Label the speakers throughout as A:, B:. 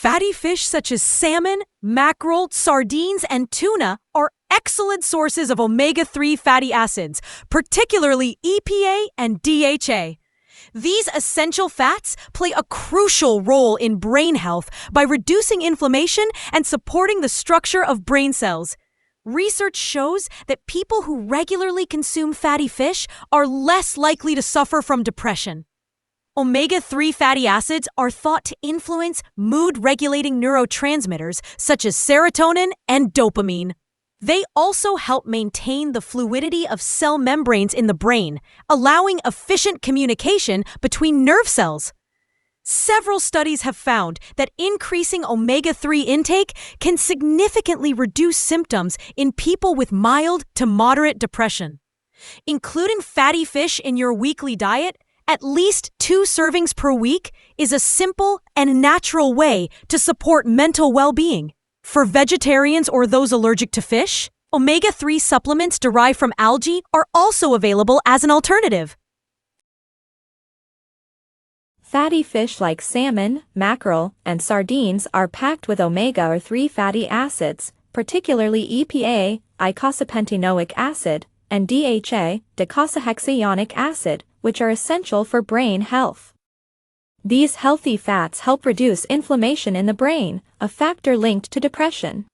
A: Fatty fish such as salmon, mackerel, sardines, and tuna are excellent sources of omega-3 fatty acids, particularly EPA and DHA. These essential fats play a crucial role in brain health by reducing inflammation and supporting the structure of brain cells. Research shows that people who regularly consume fatty fish are less likely to suffer from depression. Omega-3 fatty acids are thought to influence mood-regulating neurotransmitters such as serotonin and dopamine. They also help maintain the fluidity of cell membranes in the brain, allowing efficient communication between nerve cells. Several studies have found that increasing omega-3 intake can significantly reduce symptoms in people with mild to moderate depression. Including fatty fish in your weekly diet, at least 2 servings per week, is a simple and natural way to support mental well-being. For vegetarians or those allergic to fish, omega-3 supplements derived from algae are also available as an alternative.
B: Fatty fish like salmon, mackerel, and sardines are packed with omega-3 fatty acids, particularly EPA, eicosapentaenoic acid, and DHA, docosahexaenoic acid, which are essential for brain health. These healthy fats help reduce inflammation in the brain, a factor linked to depression.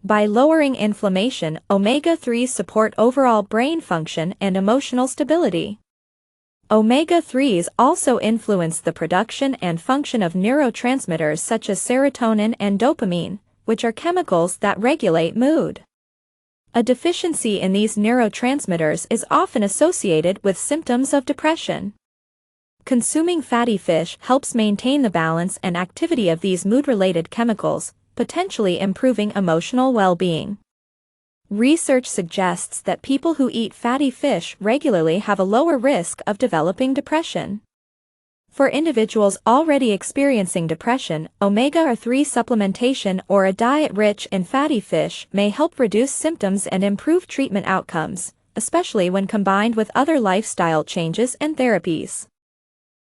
B: By lowering inflammation, omega-3s support overall brain function and emotional stability. Omega-3s also influence the production and function of neurotransmitters such as serotonin and dopamine, which are chemicals that regulate mood. A deficiency in these neurotransmitters is often associated with symptoms of depression. Consuming fatty fish helps maintain the balance and activity of these mood-related chemicals, potentially improving emotional well-being. Research suggests that people who eat fatty fish regularly have a lower risk of developing depression. For individuals already experiencing depression, omega-3 supplementation or a diet rich in fatty fish may help reduce symptoms and improve treatment outcomes, especially when combined with other lifestyle changes and therapies.